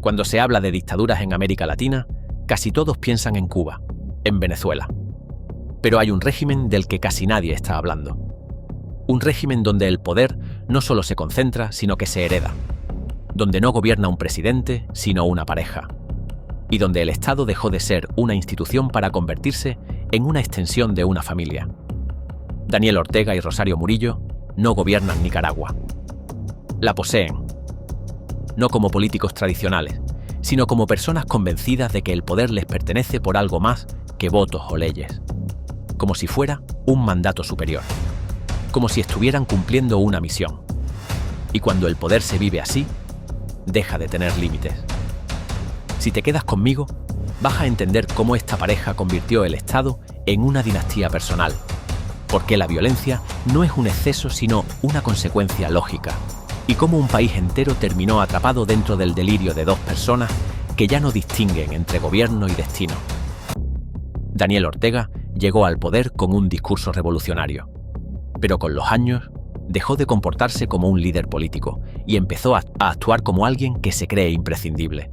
Cuando se habla de dictaduras en América Latina, casi todos piensan en Cuba, en Venezuela. Pero hay un régimen del que casi nadie está hablando. Un régimen donde el poder no solo se concentra, sino que se hereda. Donde no gobierna un presidente, sino una pareja. Y donde el Estado dejó de ser una institución para convertirse en una extensión de una familia. Daniel Ortega y Rosario Murillo no gobiernan Nicaragua. La poseen. No como políticos tradicionales, sino como personas convencidas de que el poder les pertenece por algo más que votos o leyes. Como si fuera un mandato superior. Como si estuvieran cumpliendo una misión. Y cuando el poder se vive así, deja de tener límites. Si te quedas conmigo, vas a entender cómo esta pareja convirtió el Estado en una dinastía personal. Porque la violencia no es un exceso, sino una consecuencia lógica. Y cómo un país entero terminó atrapado dentro del delirio de dos personas que ya no distinguen entre gobierno y destino. Daniel Ortega llegó al poder con un discurso revolucionario. Pero con los años, dejó de comportarse como un líder político y empezó a actuar como alguien que se cree imprescindible.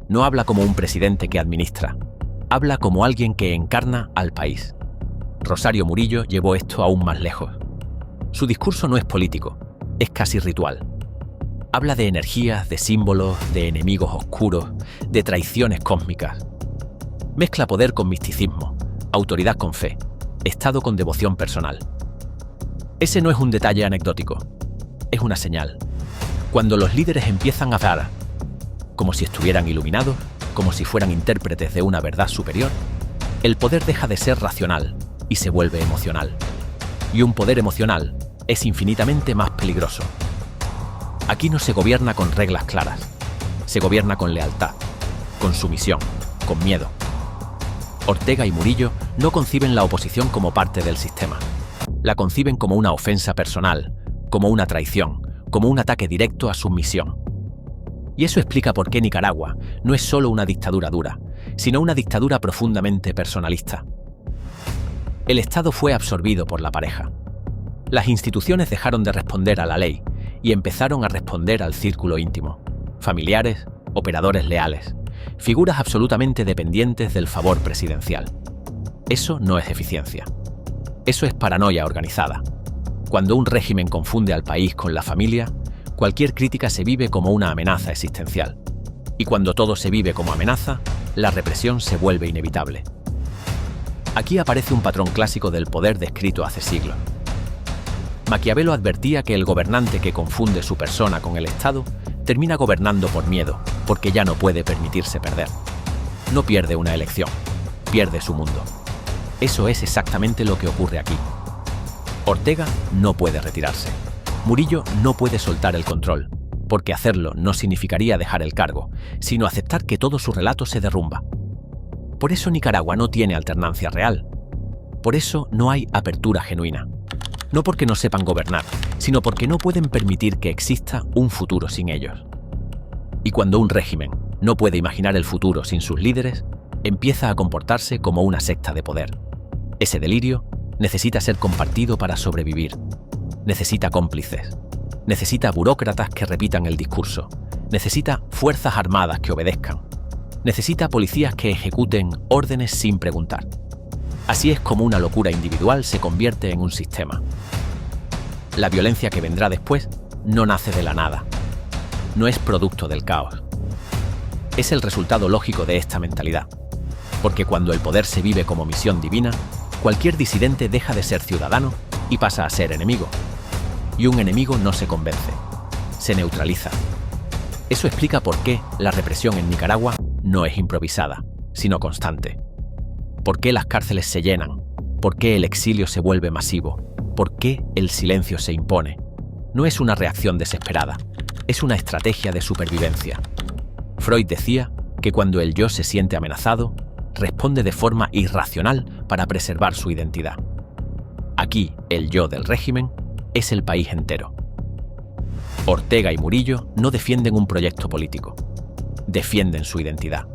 No habla como un presidente que administra, habla como alguien que encarna al país. Rosario Murillo llevó esto aún más lejos. Su discurso no es político, es casi ritual. Habla de energías, de símbolos, de enemigos oscuros, de traiciones cósmicas. Mezcla poder con misticismo, autoridad con fe, Estado con devoción personal. Ese no es un detalle anecdótico, es una señal. Cuando los líderes empiezan a hablar, como si estuvieran iluminados, como si fueran intérpretes de una verdad superior, el poder deja de ser racional y se vuelve emocional. Y un poder emocional es infinitamente más peligroso. Aquí no se gobierna con reglas claras, se gobierna con lealtad, con sumisión, con miedo. Ortega y Murillo no conciben la oposición como parte del sistema. La conciben como una ofensa personal, como una traición, como un ataque directo a su misión. Y eso explica por qué Nicaragua no es solo una dictadura dura, sino una dictadura profundamente personalista. El Estado fue absorbido por la pareja. Las instituciones dejaron de responder a la ley y empezaron a responder al círculo íntimo. Familiares, operadores leales, figuras absolutamente dependientes del favor presidencial. Eso no es eficiencia. Eso es paranoia organizada. Cuando un régimen confunde al país con la familia, cualquier crítica se vive como una amenaza existencial. Y cuando todo se vive como amenaza, la represión se vuelve inevitable. Aquí aparece un patrón clásico del poder descrito hace siglos. Maquiavelo advertía que el gobernante que confunde su persona con el Estado termina gobernando por miedo, porque ya no puede permitirse perder. No pierde una elección, pierde su mundo. Eso es exactamente lo que ocurre aquí. Ortega no puede retirarse. Murillo no puede soltar el control, porque hacerlo no significaría dejar el cargo, sino aceptar que todo su relato se derrumba. Por eso Nicaragua no tiene alternancia real. Por eso no hay apertura genuina. No porque no sepan gobernar, sino porque no pueden permitir que exista un futuro sin ellos. Y cuando un régimen no puede imaginar el futuro sin sus líderes, empieza a comportarse como una secta de poder. Ese delirio necesita ser compartido para sobrevivir. Necesita cómplices. Necesita burócratas que repitan el discurso. Necesita fuerzas armadas que obedezcan. Necesita policías que ejecuten órdenes sin preguntar. Así es como una locura individual se convierte en un sistema. La violencia que vendrá después no nace de la nada. No es producto del caos. Es el resultado lógico de esta mentalidad. Porque cuando el poder se vive como misión divina, cualquier disidente deja de ser ciudadano y pasa a ser enemigo. Y un enemigo no se convence, se neutraliza. Eso explica por qué la represión en Nicaragua no es improvisada, sino constante. ¿Por qué las cárceles se llenan? ¿Por qué el exilio se vuelve masivo? ¿Por qué el silencio se impone? No es una reacción desesperada, es una estrategia de supervivencia. Freud decía que cuando el yo se siente amenazado, responde de forma irracional para preservar su identidad. Aquí, el yo del régimen es el país entero. Ortega y Murillo no defienden un proyecto político, defienden su identidad.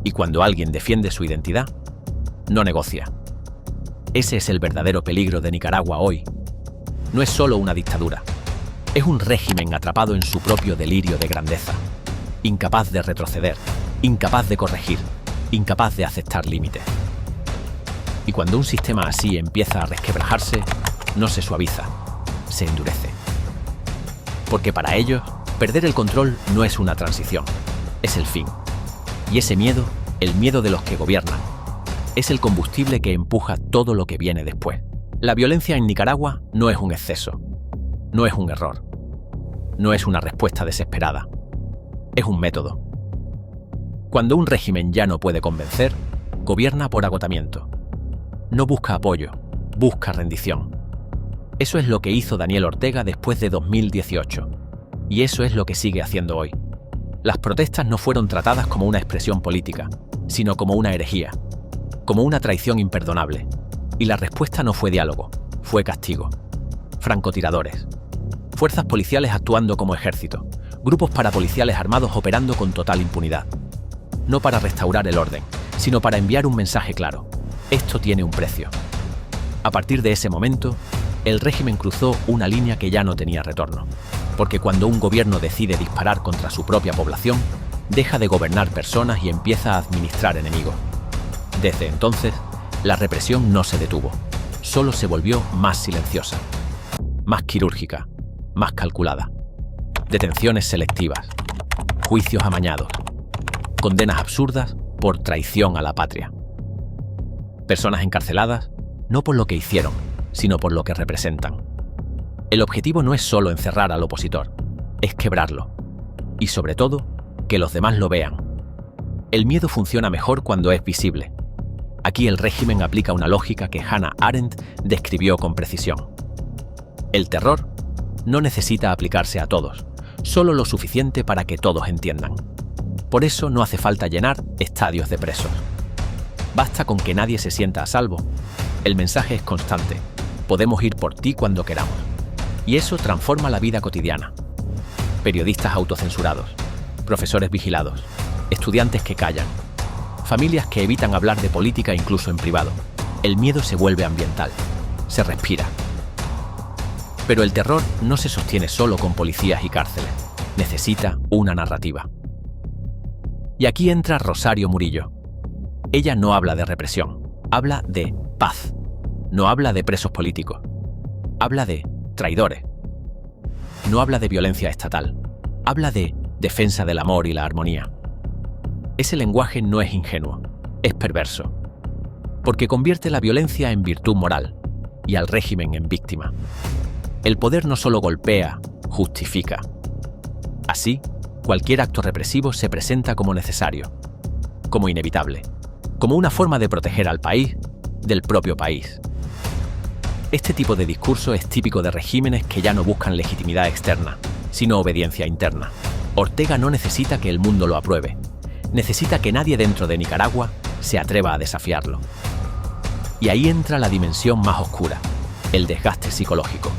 Y cuando alguien defiende su identidad, no negocia. Ese es el verdadero peligro de Nicaragua hoy. No es solo una dictadura, es un régimen atrapado en su propio delirio de grandeza. incapaz de retroceder, incapaz de corregir, incapaz de aceptar límites. Y cuando un sistema así empieza a resquebrajarse, no se suaviza, se endurece. Porque para ellos, perder el control no es una transición, es el fin. Y ese miedo, el miedo de los que gobiernan, es el combustible que empuja todo lo que viene después. La violencia en Nicaragua no es un exceso, no es un error, no es una respuesta desesperada, es un método. Cuando un régimen ya no puede convencer, gobierna por agotamiento. No busca apoyo, busca rendición. Eso es lo que hizo Daniel Ortega después de 2018, y eso es lo que sigue haciendo hoy. Las protestas no fueron tratadas como una expresión política, sino como una herejía, como una traición imperdonable. Y la respuesta no fue diálogo, fue castigo. Francotiradores. Fuerzas policiales actuando como ejército. Grupos parapoliciales armados operando con total impunidad. No para restaurar el orden, sino para enviar un mensaje claro. Esto tiene un precio. A partir de ese momento, el régimen cruzó una línea que ya no tenía retorno. Porque cuando un gobierno decide disparar contra su propia población, deja de gobernar personas y empieza a administrar enemigos. Desde entonces, la represión no se detuvo, solo se volvió más silenciosa, más quirúrgica, más calculada. Detenciones selectivas, juicios amañados, condenas absurdas por traición a la patria. Personas encarceladas no por lo que hicieron, sino por lo que representan. El objetivo no es solo encerrar al opositor, es quebrarlo. Y sobre todo, que los demás lo vean. El miedo funciona mejor cuando es visible. Aquí el régimen aplica una lógica que Hannah Arendt describió con precisión. El terror no necesita aplicarse a todos, solo lo suficiente para que todos entiendan. Por eso no hace falta llenar estadios de presos. Basta con que nadie se sienta a salvo. El mensaje es constante. Podemos ir por ti cuando queramos. Y eso transforma la vida cotidiana. Periodistas autocensurados, profesores vigilados, estudiantes que callan, familias que evitan hablar de política incluso en privado. El miedo se vuelve ambiental, se respira. Pero el terror no se sostiene solo con policías y cárceles, necesita una narrativa. Y aquí entra Rosario Murillo. Ella no habla de represión, habla de paz. No habla de presos políticos, habla de traidores. No habla de violencia estatal, habla de defensa del amor y la armonía. Ese lenguaje no es ingenuo, es perverso, porque convierte la violencia en virtud moral y al régimen en víctima. El poder no solo golpea, justifica. Así, cualquier acto represivo se presenta como necesario, como inevitable, como una forma de proteger al país del propio país. Este tipo de discurso es típico de regímenes que ya no buscan legitimidad externa, sino obediencia interna. Ortega no necesita que el mundo lo apruebe, necesita que nadie dentro de Nicaragua se atreva a desafiarlo. Y ahí entra la dimensión más oscura, el desgaste psicológico.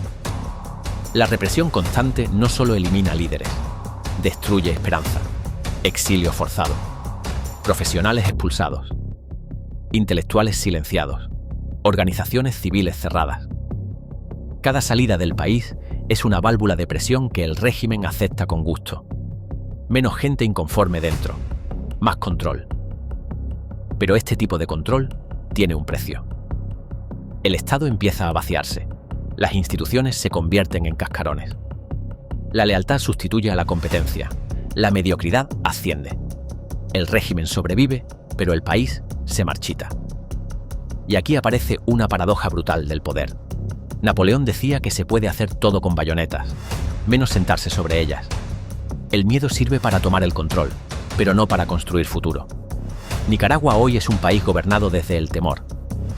La represión constante no solo elimina líderes, destruye esperanza, exilio forzado, profesionales expulsados, intelectuales silenciados, organizaciones civiles cerradas. Cada salida del país es una válvula de presión que el régimen acepta con gusto. Menos gente inconforme dentro, más control. Pero este tipo de control tiene un precio. El Estado empieza a vaciarse, las instituciones se convierten en cascarones. La lealtad sustituye a la competencia, la mediocridad asciende. El régimen sobrevive, pero el país se marchita. Y aquí aparece una paradoja brutal del poder. Napoleón decía que se puede hacer todo con bayonetas, menos sentarse sobre ellas. El miedo sirve para tomar el control, pero no para construir futuro. Nicaragua hoy es un país gobernado desde el temor,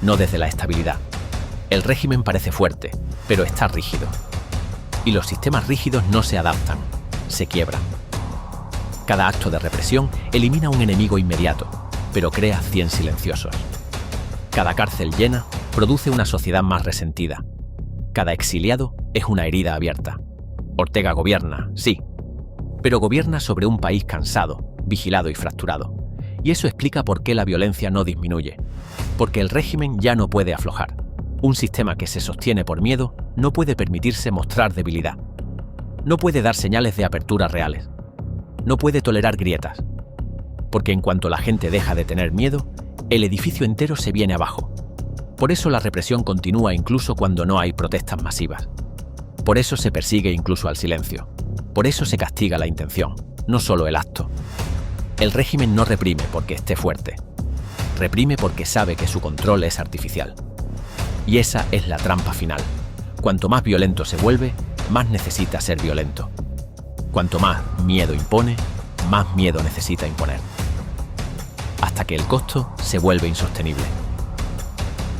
no desde la estabilidad. El régimen parece fuerte, pero está rígido. Y los sistemas rígidos no se adaptan, se quiebran. Cada acto de represión elimina un enemigo inmediato, pero crea 100 silenciosos. Cada cárcel llena produce una sociedad más resentida. Cada exiliado es una herida abierta. Ortega gobierna, sí, pero gobierna sobre un país cansado, vigilado y fracturado. Y eso explica por qué la violencia no disminuye. Porque el régimen ya no puede aflojar. Un sistema que se sostiene por miedo no puede permitirse mostrar debilidad. No puede dar señales de apertura reales. no puede tolerar grietas, porque en cuanto la gente deja de tener miedo, el edificio entero se viene abajo. Por eso la represión continúa incluso cuando no hay protestas masivas. Por eso se persigue incluso al silencio. Por eso se castiga la intención, no solo el acto. El régimen no reprime porque esté fuerte. Reprime porque sabe que su control es artificial. Y esa es la trampa final. Cuanto más violento se vuelve, más necesita ser violento. Cuanto más miedo impone, más miedo necesita imponer. Hasta que el costo se vuelve insostenible.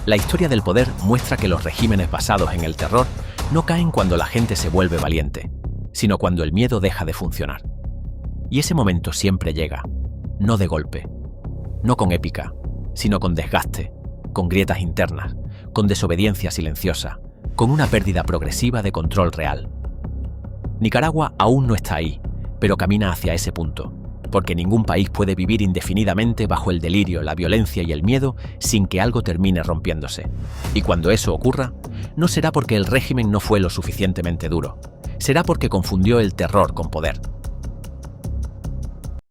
La historia del poder muestra que los regímenes basados en el terror no caen cuando la gente se vuelve valiente, sino cuando el miedo deja de funcionar. Y ese momento siempre llega, no de golpe, no con épica, sino con desgaste, con grietas internas, con desobediencia silenciosa, con una pérdida progresiva de control real. Nicaragua aún no está ahí, pero camina hacia ese punto, porque ningún país puede vivir indefinidamente bajo el delirio, la violencia y el miedo sin que algo termine rompiéndose. Y cuando eso ocurra, no será porque el régimen no fue lo suficientemente duro, será porque confundió el terror con poder.